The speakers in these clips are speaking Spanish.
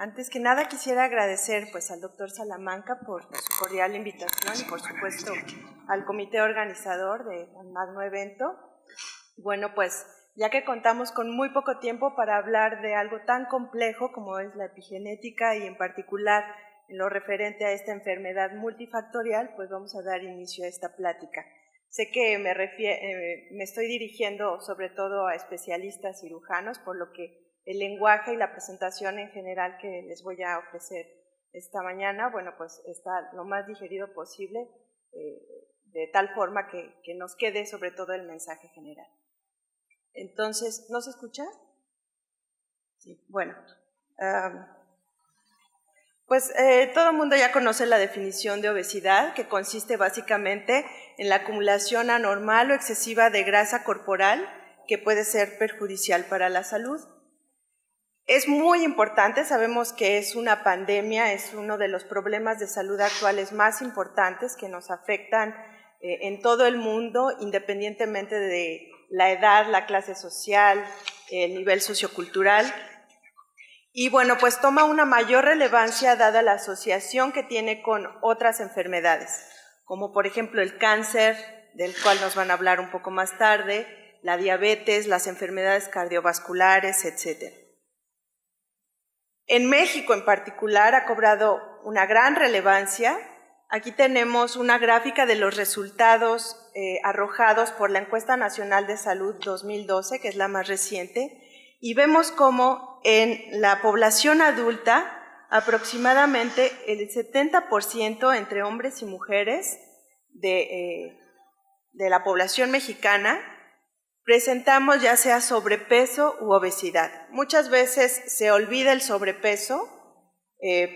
Antes que nada quisiera agradecer pues, al doctor Salamanca por su cordial invitación y por supuesto al comité organizador del magno evento. Bueno, pues ya que contamos con muy poco tiempo para hablar de algo tan complejo como es la epigenética y en particular en lo referente a esta enfermedad multifactorial, pues vamos a dar inicio a esta plática. Sé que me estoy dirigiendo sobre todo a especialistas cirujanos, por lo que el lenguaje y la presentación en general que les voy a ofrecer esta mañana, bueno, pues está lo más digerido posible, de tal forma que nos quede sobre todo el mensaje general. Entonces, ¿no se escucha? Sí, bueno. Todo el mundo ya conoce la definición de obesidad, que consiste básicamente en la acumulación anormal o excesiva de grasa corporal que puede ser perjudicial para la salud. Es muy importante, sabemos que es una pandemia, es uno de los problemas de salud actuales más importantes que nos afectan en todo el mundo, independientemente de la edad, la clase social, el nivel sociocultural. Y bueno, pues toma una mayor relevancia dada la asociación que tiene con otras enfermedades, como por ejemplo el cáncer, del cual nos van a hablar un poco más tarde, la diabetes, las enfermedades cardiovasculares, etc. En México en particular ha cobrado una gran relevancia. Aquí tenemos una gráfica de los resultados arrojados por la Encuesta Nacional de Salud 2012, que es la más reciente, y vemos cómo en la población adulta aproximadamente el 70% entre hombres y mujeres de la población mexicana presentamos ya sea sobrepeso u obesidad. Muchas veces se olvida el sobrepeso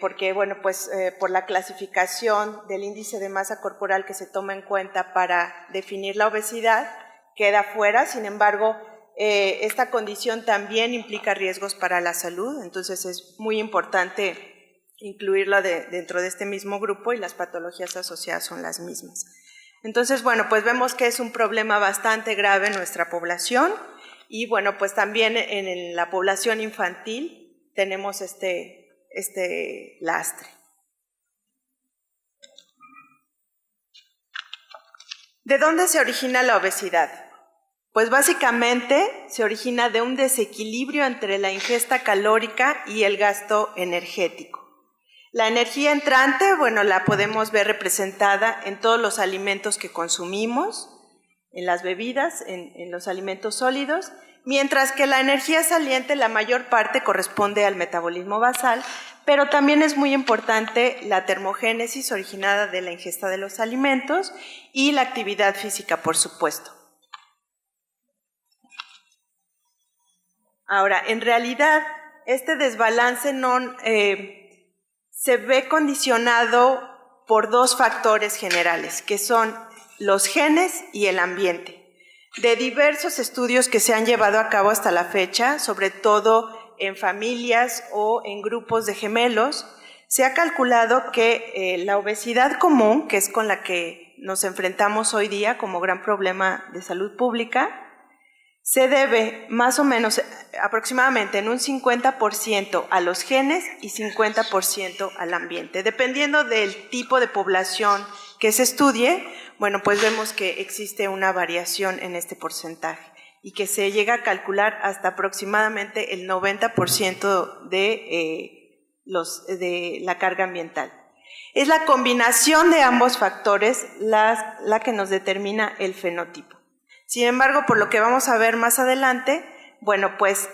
porque, bueno, pues por la clasificación del índice de masa corporal que se toma en cuenta para definir la obesidad, queda fuera. Sin embargo, esta condición también implica riesgos para la salud, entonces es muy importante incluirla dentro de este mismo grupo y las patologías asociadas son las mismas. Entonces, bueno, pues vemos que es un problema bastante grave en nuestra población y, bueno, pues también en la población infantil tenemos este lastre. ¿De dónde se origina la obesidad? Pues básicamente se origina de un desequilibrio entre la ingesta calórica y el gasto energético. La energía entrante, bueno, la podemos ver representada en todos los alimentos que consumimos, en las bebidas, en los alimentos sólidos, mientras que la energía saliente, la mayor parte corresponde al metabolismo basal, pero también es muy importante la termogénesis originada de la ingesta de los alimentos y la actividad física, por supuesto. Ahora, en realidad, este desbalance se ve condicionado por dos factores generales, que son los genes y el ambiente. De diversos estudios que se han llevado a cabo hasta la fecha, sobre todo en familias o en grupos de gemelos, se ha calculado que la obesidad común, que es con la que nos enfrentamos hoy día como gran problema de salud pública, se debe más o menos aproximadamente en un 50% a los genes y 50% al ambiente. Dependiendo del tipo de población que se estudie, bueno, pues vemos que existe una variación en este porcentaje y que se llega a calcular hasta aproximadamente el 90% de la carga ambiental. Es la combinación de ambos factores la que nos determina el fenotipo. Sin embargo, por lo que vamos a ver más adelante, bueno, pues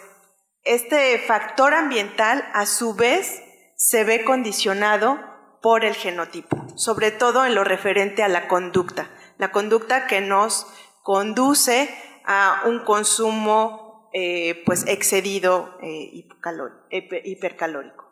este factor ambiental a su vez se ve condicionado por el genotipo, sobre todo en lo referente a la conducta que nos conduce a un consumo pues excedido hipercalórico.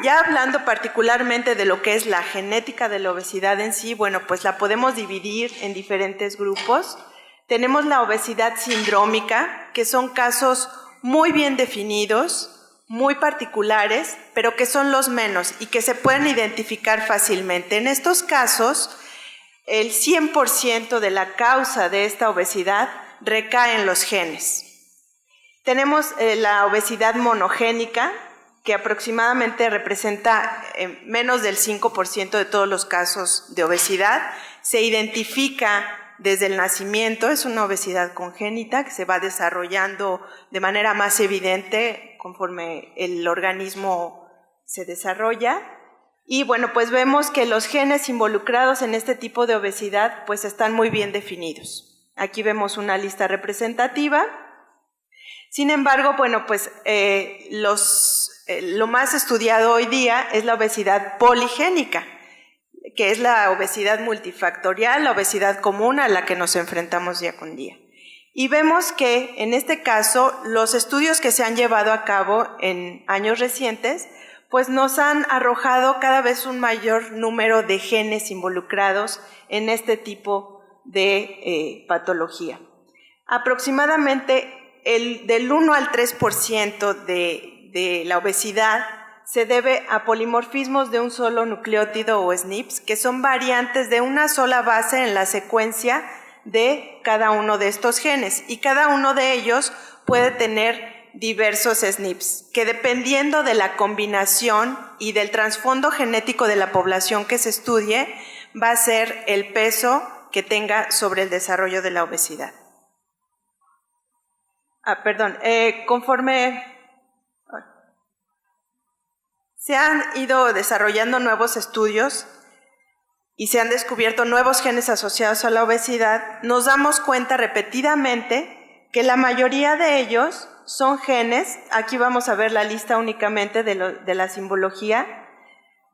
Ya hablando particularmente de lo que es la genética de la obesidad en sí, bueno, pues la podemos dividir en diferentes grupos. Tenemos la obesidad sindrómica, que son casos muy bien definidos, muy particulares, pero que son los menos y que se pueden identificar fácilmente. En estos casos, el 100% de la causa de esta obesidad recae en los genes. Tenemos la obesidad monogénica, que aproximadamente representa menos del 5% de todos los casos de obesidad. Se identifica desde el nacimiento, es una obesidad congénita que se va desarrollando de manera más evidente conforme el organismo se desarrolla. Y bueno, pues vemos que los genes involucrados en este tipo de obesidad pues están muy bien definidos. Aquí vemos una lista representativa. Sin embargo, bueno, pues lo más estudiado hoy día es la obesidad poligénica, que es la obesidad multifactorial, la obesidad común a la que nos enfrentamos día con día. Y vemos que en este caso los estudios que se han llevado a cabo en años recientes pues nos han arrojado cada vez un mayor número de genes involucrados en este tipo de patología. Aproximadamente del 1 al 3% de la obesidad se debe a polimorfismos de un solo nucleótido o SNPs, que son variantes de una sola base en la secuencia de cada uno de estos genes, y cada uno de ellos puede tener diversos SNPs, que dependiendo de la combinación y del trasfondo genético de la población que se estudie, va a ser el peso que tenga sobre el desarrollo de la obesidad. Conforme se han ido desarrollando nuevos estudios y se han descubierto nuevos genes asociados a la obesidad, nos damos cuenta repetidamente que la mayoría de ellos son genes, aquí vamos a ver la lista únicamente de la simbología,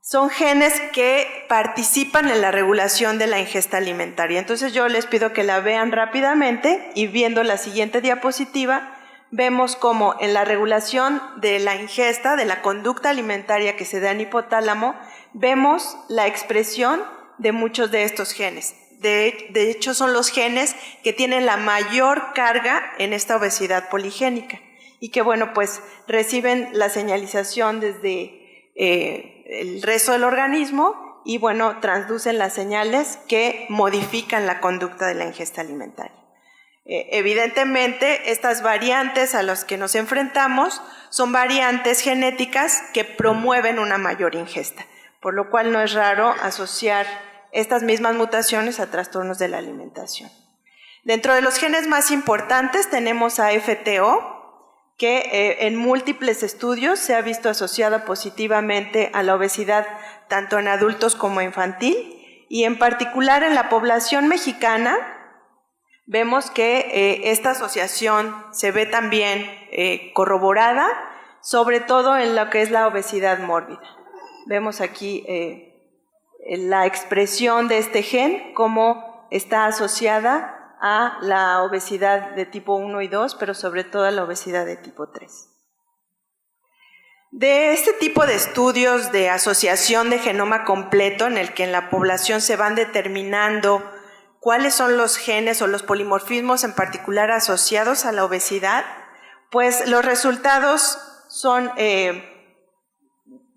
son genes que participan en la regulación de la ingesta alimentaria. Entonces yo les pido que la vean rápidamente y viendo la siguiente diapositiva, vemos cómo en la regulación de la ingesta, de la conducta alimentaria que se da en hipotálamo, vemos la expresión de muchos de estos genes. De hecho, son los genes que tienen la mayor carga en esta obesidad poligénica y que, bueno, pues reciben la señalización desde el resto del organismo y, bueno, transducen las señales que modifican la conducta de la ingesta alimentaria. Evidentemente, estas variantes a las que nos enfrentamos son variantes genéticas que promueven una mayor ingesta, por lo cual no es raro asociar estas mismas mutaciones a trastornos de la alimentación. Dentro de los genes más importantes tenemos a FTO, que en múltiples estudios se ha visto asociada positivamente a la obesidad tanto en adultos como infantil, y en particular en la población mexicana vemos que esta asociación se ve también corroborada, sobre todo en lo que es la obesidad mórbida. Vemos aquí la expresión de este gen, cómo está asociada a la obesidad de tipo 1 y 2, pero sobre todo a la obesidad de tipo 3. De este tipo de estudios de asociación de genoma completo, en el que en la población se van determinando cuáles son los genes o los polimorfismos en particular asociados a la obesidad, pues los resultados son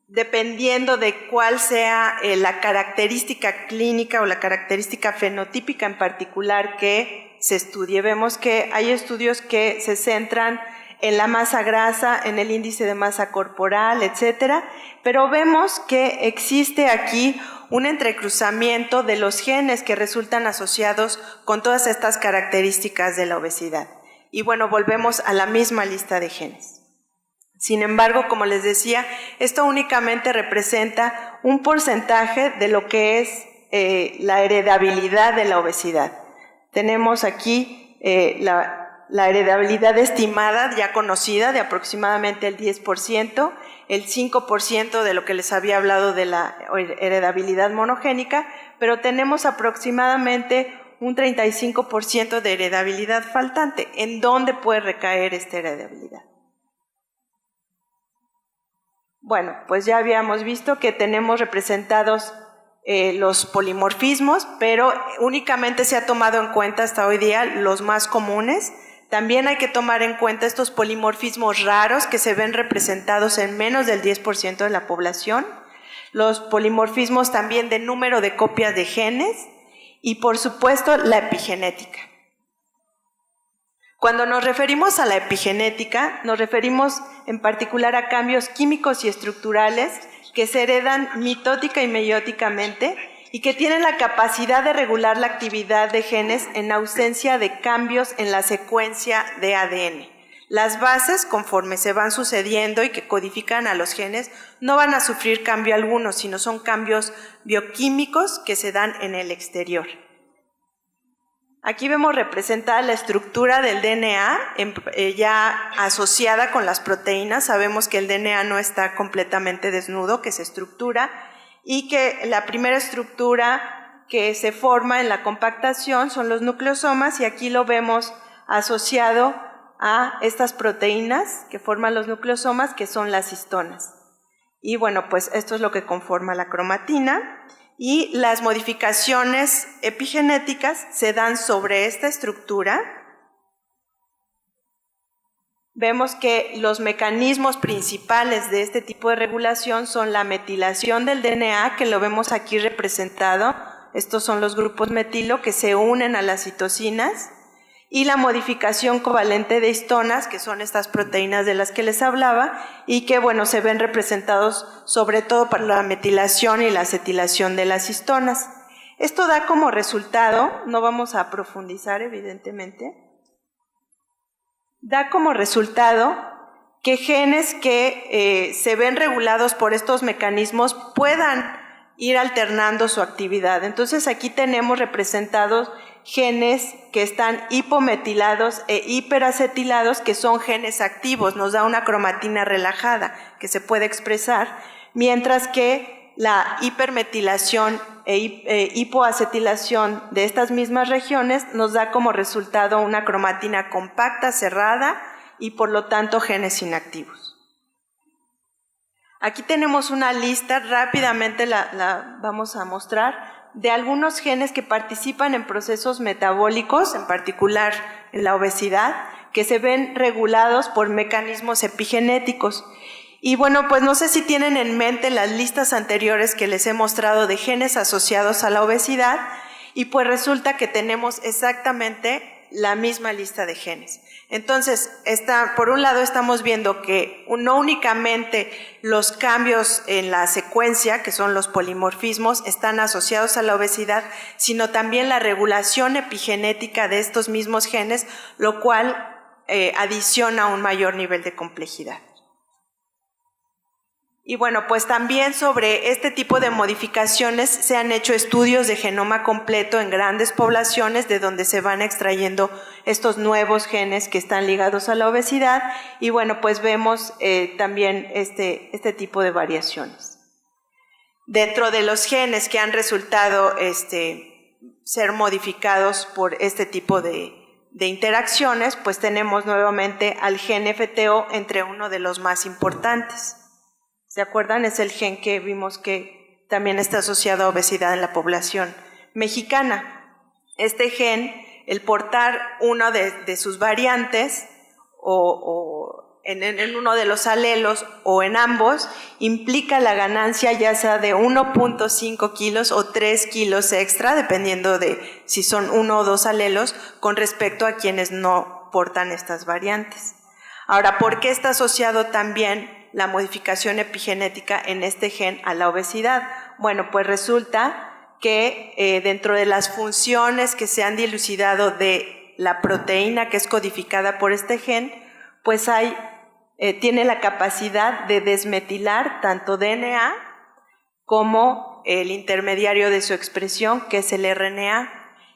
dependiendo de cuál sea la característica clínica o la característica fenotípica en particular que se estudie. Vemos que hay estudios que se centran en la masa grasa, en el índice de masa corporal, etcétera, pero vemos que existe aquí un entrecruzamiento de los genes que resultan asociados con todas estas características de la obesidad. Y bueno, volvemos a la misma lista de genes. Sin embargo, como les decía, esto únicamente representa un porcentaje de lo que es la heredabilidad de la obesidad. Tenemos aquí la heredabilidad estimada, ya conocida, de aproximadamente el 10%, el 5% de lo que les había hablado de la heredabilidad monogénica, pero tenemos aproximadamente un 35% de heredabilidad faltante. ¿En dónde puede recaer esta heredabilidad? Bueno, pues ya habíamos visto que tenemos representados los polimorfismos, pero únicamente se ha tomado en cuenta hasta hoy día los más comunes. También hay que tomar en cuenta estos polimorfismos raros que se ven representados en menos del 10% de la población, los polimorfismos también de número de copias de genes y, por supuesto, la epigenética. Cuando nos referimos a la epigenética, nos referimos en particular a cambios químicos y estructurales que se heredan mitótica y meióticamente y que tienen la capacidad de regular la actividad de genes en ausencia de cambios en la secuencia de ADN. Las bases, conforme se van sucediendo y que codifican a los genes, no van a sufrir cambio alguno, sino son cambios bioquímicos que se dan en el exterior. Aquí vemos representada la estructura del DNA ya asociada con las proteínas. Sabemos que el DNA no está completamente desnudo, que se estructura, y que la primera estructura que se forma en la compactación son los nucleosomas, y aquí lo vemos asociado a estas proteínas que forman los nucleosomas, que son las histonas. Y bueno, pues esto es lo que conforma la cromatina. Y las modificaciones epigenéticas se dan sobre esta estructura. Vemos que los mecanismos principales de este tipo de regulación son la metilación del DNA, que lo vemos aquí representado. Estos son los grupos metilo que se unen a las citocinas, y la modificación covalente de histonas, que son estas proteínas de las que les hablaba, y que bueno, se ven representados sobre todo para la metilación y la acetilación de las histonas. Esto da como resultado, no vamos a profundizar evidentemente, da como resultado que genes que se ven regulados por estos mecanismos puedan ir alternando su actividad. Entonces aquí tenemos representados genes que están hipometilados e hiperacetilados, que son genes activos, nos da una cromatina relajada que se puede expresar, mientras que la hipermetilación e hipoacetilación de estas mismas regiones nos da como resultado una cromatina compacta, cerrada, y por lo tanto genes inactivos. Aquí tenemos una lista, rápidamente la vamos a mostrar, de algunos genes que participan en procesos metabólicos, en particular en la obesidad, que se ven regulados por mecanismos epigenéticos. Y bueno, pues no sé si tienen en mente las listas anteriores que les he mostrado de genes asociados a la obesidad, y pues resulta que tenemos exactamente la misma lista de genes. Entonces, por un lado estamos viendo que no únicamente los cambios en la secuencia, que son los polimorfismos, están asociados a la obesidad, sino también la regulación epigenética de estos mismos genes, lo cual adiciona un mayor nivel de complejidad. Y bueno, pues también sobre este tipo de modificaciones se han hecho estudios de genoma completo en grandes poblaciones, de donde se van extrayendo estos nuevos genes que están ligados a la obesidad, y bueno, pues vemos también este tipo de variaciones. Dentro de los genes que han resultado ser modificados por este tipo de interacciones, pues tenemos nuevamente al gen FTO entre uno de los más importantes. ¿Se acuerdan? Es el gen que vimos que también está asociado a obesidad en la población mexicana. Este gen, el portar uno de sus variantes o en uno de los alelos o en ambos, implica la ganancia ya sea de 1.5 kilos o 3 kilos extra, dependiendo de si son 1 o 2 alelos, con respecto a quienes no portan estas variantes. Ahora, ¿por qué está asociado también la modificación epigenética en este gen a la obesidad? Bueno, pues resulta que dentro de las funciones que se han dilucidado de la proteína que es codificada por este gen, pues tiene la capacidad de desmetilar tanto DNA como el intermediario de su expresión, que es el RNA,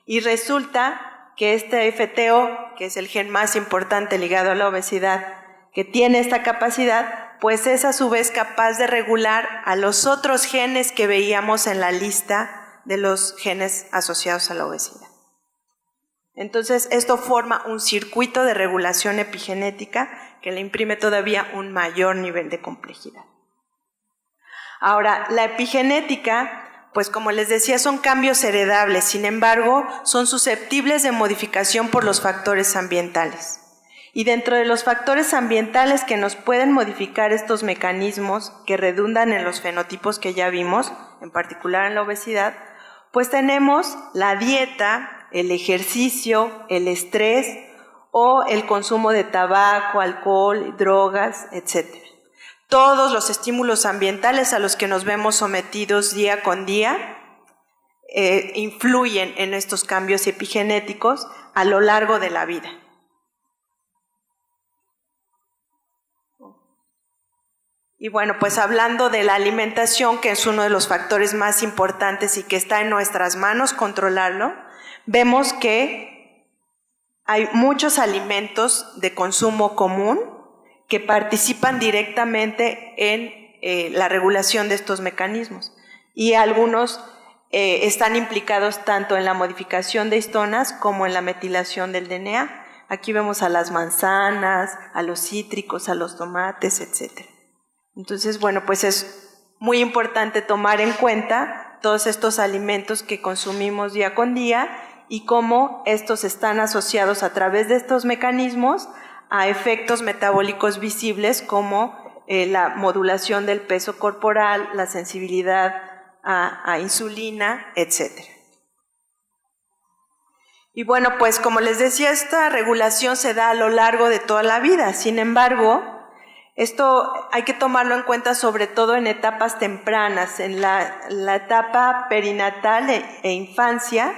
y resulta que este FTO, que es el gen más importante ligado a la obesidad, que tiene esta capacidad, pues es a su vez capaz de regular a los otros genes que veíamos en la lista de los genes asociados a la obesidad. Entonces, esto forma un circuito de regulación epigenética que le imprime todavía un mayor nivel de complejidad. Ahora, la epigenética, pues como les decía, son cambios heredables, sin embargo, son susceptibles de modificación por los factores ambientales. Y dentro de los factores ambientales que nos pueden modificar estos mecanismos que redundan en los fenotipos que ya vimos, en particular en la obesidad, pues tenemos la dieta, el ejercicio, el estrés o el consumo de tabaco, alcohol, drogas, etc. Todos los estímulos ambientales a los que nos vemos sometidos día con día influyen en estos cambios epigenéticos a lo largo de la vida. Y bueno, pues hablando de la alimentación, que es uno de los factores más importantes y que está en nuestras manos controlarlo, vemos que hay muchos alimentos de consumo común que participan directamente en la regulación de estos mecanismos. Y algunos están implicados tanto en la modificación de histonas como en la metilación del DNA. Aquí vemos a las manzanas, a los cítricos, a los tomates, etc. Entonces, bueno, pues es muy importante tomar en cuenta todos estos alimentos que consumimos día con día y cómo estos están asociados a través de estos mecanismos a efectos metabólicos visibles como la modulación del peso corporal, la sensibilidad a insulina, etc. Y bueno, pues como les decía, esta regulación se da a lo largo de toda la vida. Sin embargo, esto hay que tomarlo en cuenta sobre todo en etapas tempranas, en la etapa perinatal e infancia,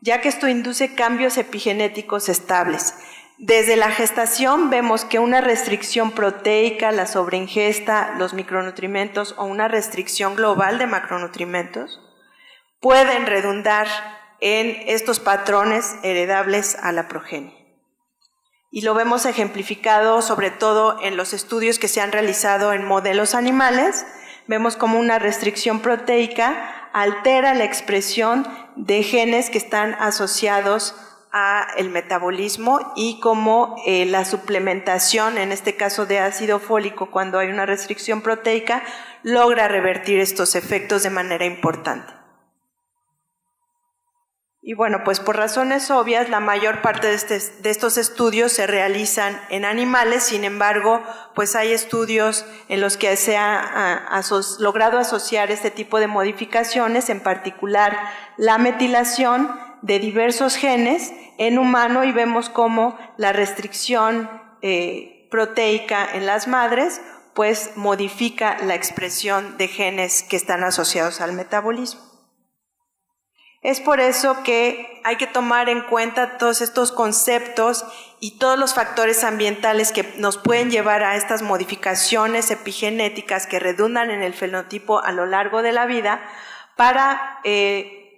ya que esto induce cambios epigenéticos estables. Desde la gestación vemos que una restricción proteica, la sobreingesta, los micronutrientes o una restricción global de macronutrientes pueden redundar en estos patrones heredables a la progenie. Y lo vemos ejemplificado sobre todo en los estudios que se han realizado en modelos animales. Vemos como una restricción proteica altera la expresión de genes que están asociados al metabolismo y como la suplementación, en este caso de ácido fólico, cuando hay una restricción proteica, logra revertir estos efectos de manera importante. Y bueno, pues por razones obvias, la mayor parte de estos estudios se realizan en animales. Sin embargo, pues hay estudios en los que se ha logrado asociar este tipo de modificaciones, en particular la metilación de diversos genes en humano, y vemos cómo la restricción proteica en las madres pues modifica la expresión de genes que están asociados al metabolismo. Es por eso que hay que tomar en cuenta todos estos conceptos y todos los factores ambientales que nos pueden llevar a estas modificaciones epigenéticas que redundan en el fenotipo a lo largo de la vida para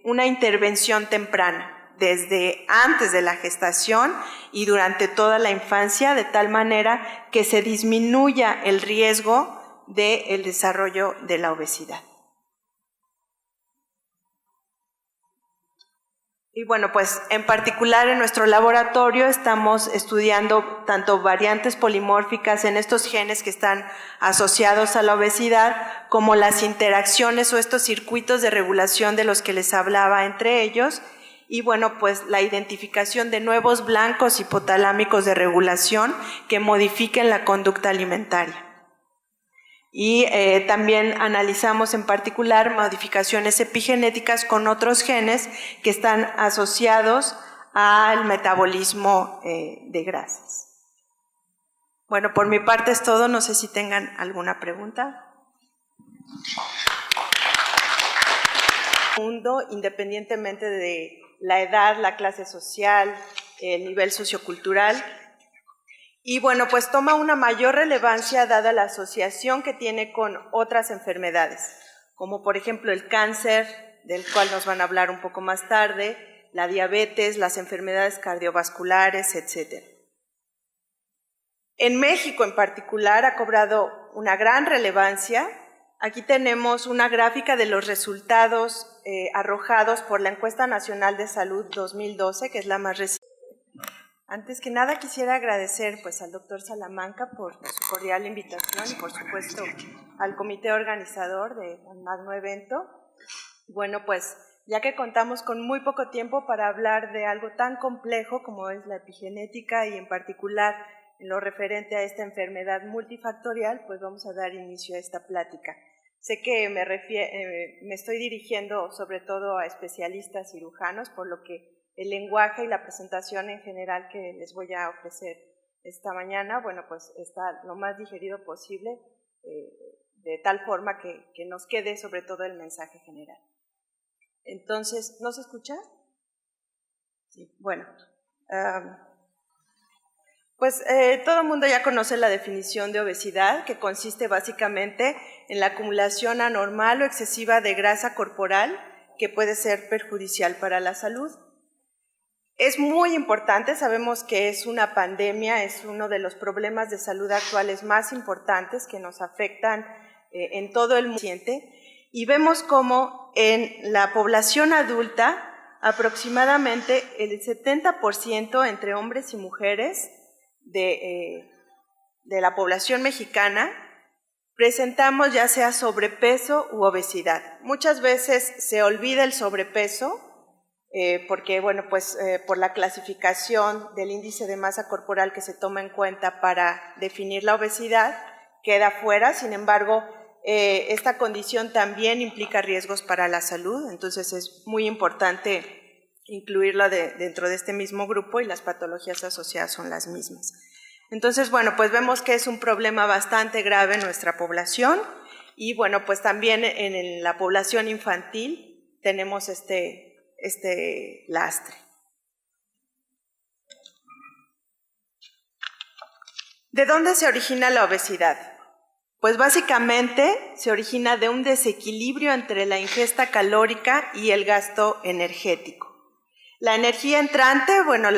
una intervención temprana, desde antes de la gestación y durante toda la infancia, de tal manera que se disminuya el riesgo del desarrollo de la obesidad. Y bueno, pues en particular en nuestro laboratorio estamos estudiando tanto variantes polimórficas en estos genes que están asociados a la obesidad, como las interacciones o estos circuitos de regulación de los que les hablaba entre ellos, y bueno, pues la identificación de nuevos blancos hipotalámicos de regulación que modifiquen la conducta alimentaria. Y también analizamos en particular modificaciones epigenéticas con otros genes que están asociados al metabolismo de grasas. Bueno, por mi parte es todo, no sé si tengan alguna pregunta. Independientemente de la edad, la clase social, el nivel sociocultural. Y bueno, pues toma una mayor relevancia dada la asociación que tiene con otras enfermedades, como por ejemplo el cáncer, del cual nos van a hablar un poco más tarde, la diabetes, las enfermedades cardiovasculares, etc. En México en particular ha cobrado una gran relevancia. Aquí tenemos una gráfica de los resultados arrojados por la Encuesta Nacional de Salud 2012, que es la más reciente. Antes que nada quisiera agradecer pues al doctor Salamanca por su cordial invitación y por supuesto al comité organizador de tan magno evento. Bueno, pues ya que contamos con muy poco tiempo para hablar de algo tan complejo como es la epigenética y en particular en lo referente a esta enfermedad multifactorial, pues vamos a dar inicio a esta plática. Sé que me estoy dirigiendo sobre todo a especialistas cirujanos, por lo que el lenguaje y la presentación en general que les voy a ofrecer esta mañana, bueno, pues está lo más digerido posible, de tal forma que nos quede sobre todo el mensaje general. Entonces, ¿no se escucha? Sí, bueno. Pues todo el mundo ya conoce la definición de obesidad, que consiste básicamente en la acumulación anormal o excesiva de grasa corporal que puede ser perjudicial para la salud. Es muy importante, sabemos que es una pandemia, es uno de los problemas de salud actuales más importantes que nos afectan en todo el mundo, y vemos cómo en la población adulta aproximadamente el 70% entre hombres y mujeres de la población mexicana presentamos ya sea sobrepeso u obesidad. Muchas veces se olvida el sobrepeso porque, bueno, pues por la clasificación del índice de masa corporal que se toma en cuenta para definir la obesidad, queda fuera. Sin embargo, esta condición también implica riesgos para la salud, entonces es muy importante incluirla dentro de este mismo grupo, y las patologías asociadas son las mismas. Entonces, bueno, pues vemos que es un problema bastante grave en nuestra población, y bueno, pues también en la población infantil tenemos este lastre. ¿De dónde se origina la obesidad? Pues básicamente se origina de un desequilibrio entre la ingesta calórica y el gasto energético. La energía entrante, bueno,